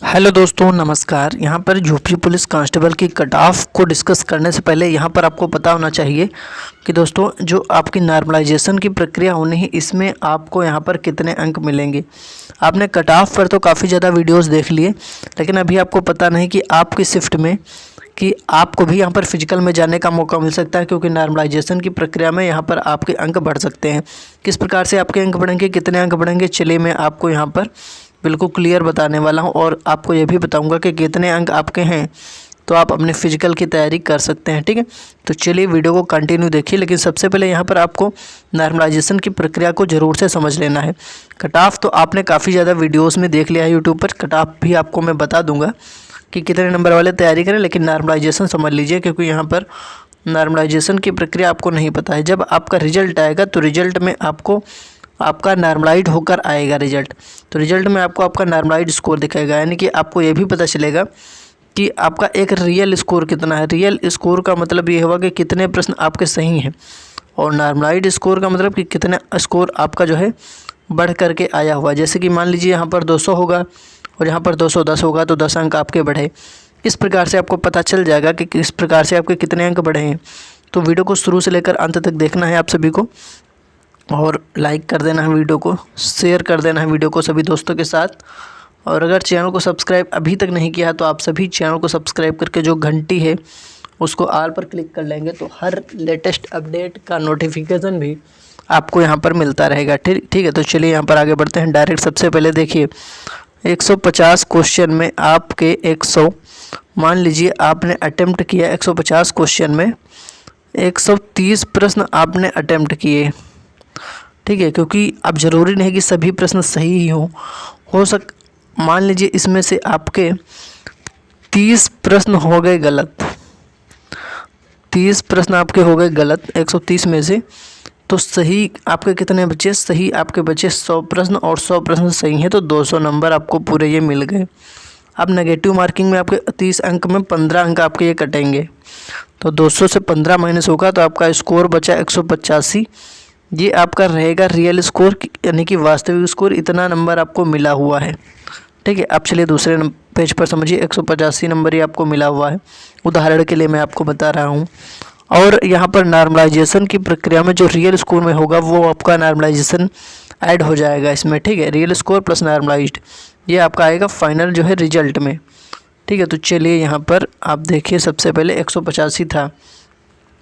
Hello दोस्तों, नमस्कार। यहाँ पर यूपी पुलिस कांस्टेबल की कट ऑफ को डिस्कस करने से पहले यहाँ पर आपको पता होना चाहिए कि दोस्तों जो आपकी नॉर्मलाइजेशन की प्रक्रिया होनी है, इसमें आपको यहाँ पर कितने अंक मिलेंगे। आपने कट ऑफ पर तो काफ़ी ज़्यादा वीडियोस देख लिए, लेकिन अभी आपको पता नहीं कि आपकी शिफ्ट में कि आपको भी यहाँ पर फिजिकल में जाने का मौका मिल सकता है, क्योंकि नॉर्मलाइजेशन की प्रक्रिया में यहाँ पर आपके अंक बढ़ सकते हैं। किस प्रकार से आपके अंक बढ़ेंगे, कितने अंक बढ़ेंगे, चलिए मैं आपको यहाँ पर बिल्कुल क्लियर बताने वाला हूँ और आपको ये भी बताऊंगा कि कितने अंक आपके हैं तो आप अपने फिजिकल की तैयारी कर सकते हैं। ठीक है, तो चलिए वीडियो को कंटिन्यू देखिए। लेकिन सबसे पहले यहाँ पर आपको नॉर्मलाइजेशन की प्रक्रिया को ज़रूर से समझ लेना है। कट ऑफ तो आपने काफ़ी ज़्यादा वीडियोस में देख लिया है यूट्यूब पर, कट ऑफ भी आपको मैं बता दूंगा कि कितने नंबर वाले तैयारी करें, लेकिन नॉर्मलाइजेशन समझ लीजिए, क्योंकि यहाँ पर नॉर्मलाइजेशन की प्रक्रिया आपको नहीं पता है। जब आपका रिजल्ट आएगा तो रिजल्ट में आपको आपका नॉर्मलाइज होकर आएगा रिजल्ट, तो रिजल्ट में आपको आपका नॉर्मलाइज स्कोर दिखाएगा, यानी कि आपको ये भी पता चलेगा कि आपका एक रियल स्कोर कितना है। रियल स्कोर का मतलब ये होगा कि कितने प्रश्न आपके सही हैं, और नॉर्मलाइज स्कोर का मतलब कि कितना स्कोर आपका जो है बढ़ करके आया हुआ। जैसे कि मान लीजिए यहाँ पर 200 होगा और यहाँ पर 210 होगा, तो 10 अंक आपके बढ़े। इस प्रकार से आपको पता चल जाएगा कि किस प्रकार से आपके कितने अंक बढ़े हैं। तो वीडियो को शुरू से लेकर अंत तक देखना है आप सभी को, और लाइक कर देना है वीडियो को, शेयर कर देना है वीडियो को सभी दोस्तों के साथ। और अगर चैनल को सब्सक्राइब अभी तक नहीं किया है तो आप सभी चैनल को सब्सक्राइब करके जो घंटी है उसको ऑल पर क्लिक कर लेंगे, तो हर लेटेस्ट अपडेट का नोटिफिकेशन भी आपको यहाँ पर मिलता रहेगा। ठीक है, तो चलिए यहाँ पर आगे बढ़ते हैं डायरेक्ट। सबसे पहले देखिए 150 क्वेश्चन में आपके 100, मान लीजिए आपने अटेम्प्ट किया 150 क्वेश्चन में 130 प्रश्न आपने अटेम्प्ट किए। ठीक है, क्योंकि अब ज़रूरी नहीं कि सभी प्रश्न सही ही हो मान लीजिए इसमें से आपके 30 प्रश्न हो गए गलत, 30 प्रश्न आपके हो गए गलत 130 में से, तो सही आपके कितने बचे? सही आपके बचे 100 प्रश्न, और 100 प्रश्न सही हैं तो 200 नंबर आपको पूरे ये मिल गए। अब नेगेटिव मार्किंग में आपके 30 अंक में 15 अंक आपके ये कटेंगे, तो 200 से 15 माइनस होगा तो आपका स्कोर बचा 185। ये आपका रहेगा रियल स्कोर, यानी कि वास्तविक स्कोर, इतना नंबर आपको मिला हुआ है। ठीक है, अब चलिए दूसरे पेज पर समझिए। 185 नंबर ही आपको मिला हुआ है, उदाहरण के लिए मैं आपको बता रहा हूँ। और यहाँ पर नॉर्मलाइजेशन की प्रक्रिया में जो रियल स्कोर में होगा वो आपका नॉर्मलाइजेशन ऐड हो जाएगा इसमें। ठीक है, रियल स्कोर प्लस नॉर्मलाइज्ड, ये आपका आएगा फाइनल जो है रिजल्ट में। ठीक है, तो चलिए यहाँ पर आप देखिए। सबसे पहले 185 था,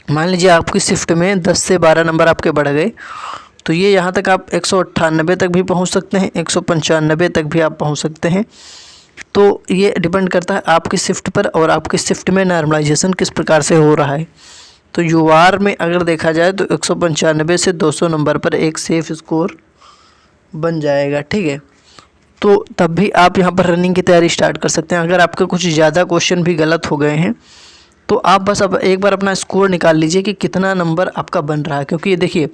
मान लीजिए आपकी शिफ्ट में 10 से 12 नंबर आपके बढ़ गए, तो ये यहाँ तक आप 198 तक भी पहुँच सकते हैं, 195 तक भी आप पहुँच सकते हैं। तो ये डिपेंड करता है आपकी शिफ्ट पर और आपकी शिफ्ट में नॉर्मलाइजेशन किस प्रकार से हो रहा है। तो यूआर में अगर देखा जाए तो 195 से 200 नंबर पर एक सेफ स्कोर बन जाएगा। ठीक है, तो तब भी आप यहाँ पर रनिंग की तैयारी स्टार्ट कर सकते हैं। अगर आपके कुछ ज़्यादा क्वेश्चन भी गलत हो गए हैं तो आप बस अब एक बार अपना स्कोर निकाल लीजिए कि कितना नंबर आपका बन रहा है। क्योंकि ये देखिए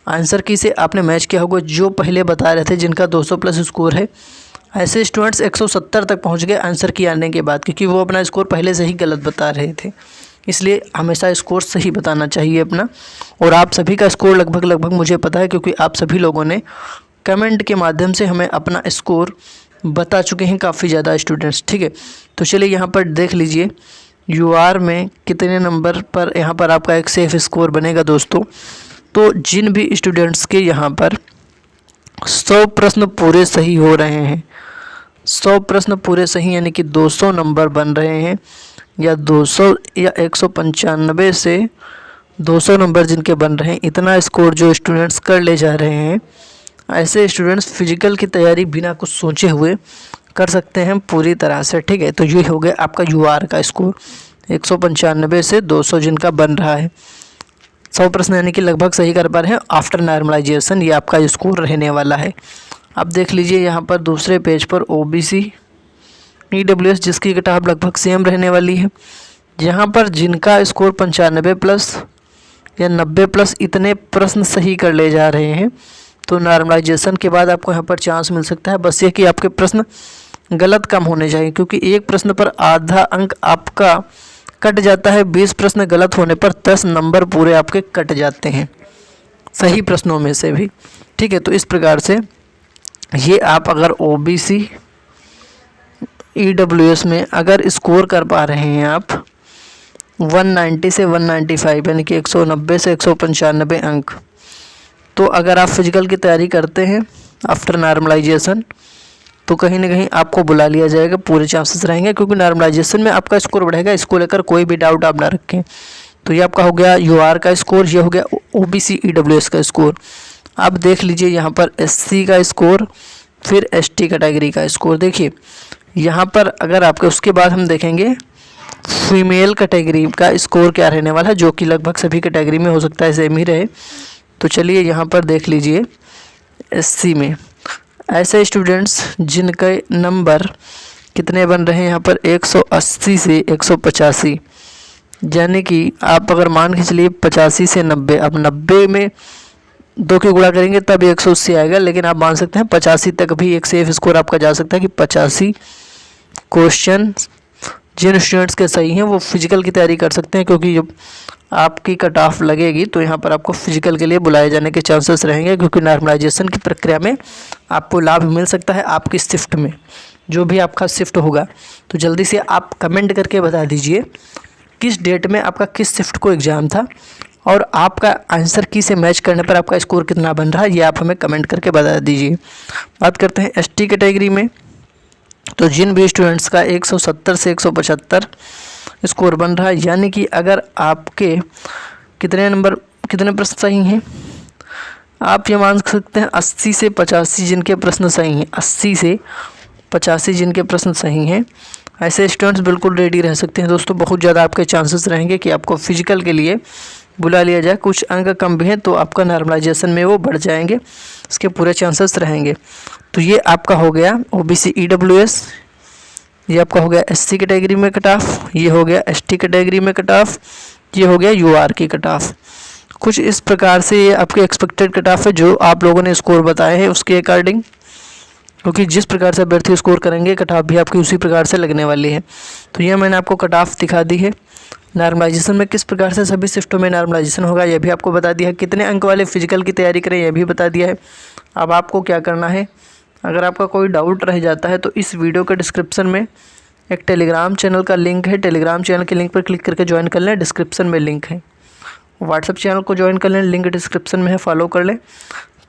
आंसर की से आपने मैच किया होगा, जो पहले बता रहे थे जिनका 200 प्लस स्कोर है, ऐसे स्टूडेंट्स 170 तक पहुंच गए आंसर की आने के बाद, क्योंकि वो अपना स्कोर पहले से ही गलत बता रहे थे। इसलिए हमेशा स्कोर सही बताना चाहिए अपना। और आप सभी का स्कोर लगभग मुझे पता है, क्योंकि आप सभी लोगों ने कमेंट के माध्यम से हमें अपना स्कोर बता चुके हैं काफ़ी ज़्यादा स्टूडेंट्स। ठीक है, तो चलिए यहाँ पर देख लीजिए यूआर में कितने नंबर पर यहाँ पर आपका एक सेफ स्कोर बनेगा दोस्तों। तो जिन भी स्टूडेंट्स के यहाँ पर 100 प्रश्न पूरे सही हो रहे हैं, 100 प्रश्न पूरे सही यानी कि 200 नंबर बन रहे हैं, या 200 या 195 से 200 नंबर जिनके बन रहे हैं, इतना स्कोर जो स्टूडेंट्स कर ले जा रहे हैं, ऐसे स्टूडेंट्स फिजिकल की तैयारी बिना कुछ सोचे हुए कर सकते हैं पूरी तरह से। ठीक है, तो ये हो गया आपका यूआर का स्कोर 195 से 200 जिनका बन रहा है। 100 प्रश्न यानी कि लगभग सही कर पा रहे हैं आफ्टर नॉर्मलाइजेशन, ये आपका स्कोर रहने वाला है। अब देख लीजिए यहाँ पर दूसरे पेज पर ओबीसी ईडब्ल्यूएस जिसकी कट ऑफ लगभग सेम रहने वाली है। यहाँ पर जिनका स्कोर 95 प्लस या 90 प्लस इतने प्रश्न सही कर ले जा रहे हैं, तो नॉर्मलाइजेशन के बाद आपको यहाँ पर चांस मिल सकता है। बस ये कि आपके प्रश्न गलत कम होने चाहिए, क्योंकि एक प्रश्न पर आधा अंक आपका कट जाता है। 20 प्रश्न गलत होने पर 10 नंबर पूरे आपके कट जाते हैं सही प्रश्नों में से भी। ठीक है, तो इस प्रकार से ये आप अगर ओबीसी EWS में अगर स्कोर कर पा रहे हैं आप 190 से 195 यानी कि 190 से 195 अंक, तो अगर आप फिजिकल की तैयारी करते हैं आफ्टर नॉर्मलाइजेशन तो कहीं ना कहीं आपको बुला लिया जाएगा, पूरे चांसेस रहेंगे, क्योंकि नॉर्मलाइजेशन में आपका स्कोर बढ़ेगा। इसको लेकर कोई भी डाउट आप ना रखें। तो ये आपका हो गया UR का स्कोर, ये हो गया OBC EWS का स्कोर। आप देख लीजिए यहाँ पर SC का स्कोर, फिर ST कैटेगरी का स्कोर। देखिए यहाँ पर अगर आपके उसके बाद हम देखेंगे फीमेल कैटेगरी का स्कोर क्या रहने वाला है, जो कि लगभग सभी कैटेगरी में हो सकता है सेम ही रहे। तो चलिए यहाँ पर देख लीजिए SC में ऐसे स्टूडेंट्स जिनके नंबर कितने बन रहे हैं यहाँ पर 180 से 185, यानी कि आप अगर मान के चलिए 85 से 90, अब 90 में 2 के गुणा करेंगे तब 180 आएगा, लेकिन आप मान सकते हैं 85 तक भी एक सेफ स्कोर आपका जा सकता है कि 85 क्वेश्चन जिन स्टूडेंट्स के सही हैं वो फिजिकल की तैयारी कर सकते हैं, क्योंकि जब आपकी कट ऑफ लगेगी तो यहाँ पर आपको फिजिकल के लिए बुलाए जाने के चांसेस रहेंगे, क्योंकि नॉर्मलाइजेशन की प्रक्रिया में आपको लाभ मिल सकता है आपकी शिफ्ट में, जो भी आपका शिफ्ट होगा। तो जल्दी से आप कमेंट करके बता दीजिए किस डेट में आपका किस शिफ्ट को एग्ज़ाम था और आपका आंसर की से मैच करने पर आपका स्कोर कितना बन रहा है, ये आप हमें कमेंट करके बता दीजिए। बात करते हैं ST कैटेगरी में, तो जिन भी स्टूडेंट्स का 170 से 175 स्कोर बन रहा है, यानी कि अगर आपके कितने प्रश्न सही हैं, आप ये मान सकते हैं 80 से 85 जिनके प्रश्न सही हैं, 80 से 85 जिनके प्रश्न सही हैं, ऐसे स्टूडेंट्स बिल्कुल रेडी रह सकते हैं। दोस्तों बहुत ज़्यादा आपके चांसेस रहेंगे कि आपको फिजिकल के लिए बुला लिया जाए। कुछ अंक कम भी हैं तो आपका नॉर्मलाइजेशन में वो बढ़ जाएंगे, इसके पूरे चांसेस रहेंगे। तो ये आपका हो गया OBC EWS, ये आपका हो गया SC कैटेगरी में कट ऑफ, ये हो गया ST कैटेगरी में कट ऑफ, ये हो गया UR की कट ऑफ। कुछ इस प्रकार से ये आपके एक्सपेक्टेड कट ऑफ है जो आप लोगों ने स्कोर बताए हैं उसके अकॉर्डिंग, क्योंकि जिस प्रकार से अभ्यर्थी स्कोर करेंगे कट ऑफ भी आपकी उसी प्रकार से लगने वाली है। तो ये मैंने आपको कट ऑफ दिखा दी है। नॉर्मलाइजेशन में किस प्रकार से सभी शिफ्टों में नॉर्मलाइजेशन होगा ये भी आपको बता दिया है। कितने अंक वाले फिजिकल की तैयारी करें ये भी बता दिया है। अब आपको क्या करना है, अगर आपका कोई डाउट रह जाता है तो इस वीडियो के डिस्क्रिप्शन में एक टेलीग्राम चैनल का लिंक है, टेलीग्राम चैनल के लिंक पर क्लिक करके ज्वाइन कर लें, डिस्क्रिप्शन में लिंक है। व्हाट्सएप चैनल को ज्वाइन कर लें, लिंक डिस्क्रिप्शन में है, फॉलो कर लें,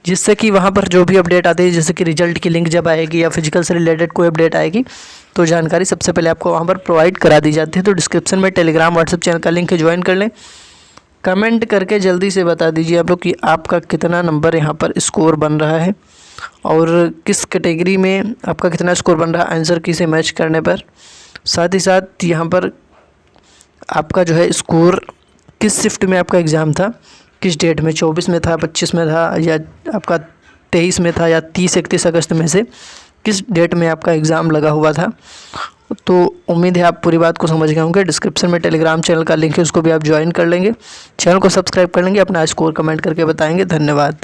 जिससे कि वहाँ पर जो भी अपडेट आती है, जैसे कि रिजल्ट की लिंक जब आएगी या फिजिकल से रिलेटेड कोई अपडेट आएगी तो जानकारी सबसे पहले आपको वहाँ पर प्रोवाइड करा दी जाती है। तो डिस्क्रिप्शन में टेलीग्राम व्हाट्सएप चैनल का लिंक है, ज्वाइन कर लें। कमेंट करके जल्दी से बता दीजिए आप लोग कि आपका कितना नंबर यहाँ पर स्कोर बन रहा है और किस कैटेगरी में आपका कितना स्कोर बन रहा है आंसर की से मैच करने पर। साथ ही साथ यहाँ पर आपका जो है स्कोर किस शिफ्ट में आपका एग्ज़ाम था, किस डेट में, 24 में था, 25 में था, या आपका 23 में था, या 30-31 अगस्त में से किस डेट में आपका एग्ज़ाम लगा हुआ था। तो उम्मीद है आप पूरी बात को समझ गए होंगे। डिस्क्रिप्शन में टेलीग्राम चैनल का लिंक है, उसको भी आप ज्वाइन कर लेंगे, चैनल को सब्सक्राइब कर लेंगे, अपना स्कोर कमेंट करके बताएंगे। धन्यवाद।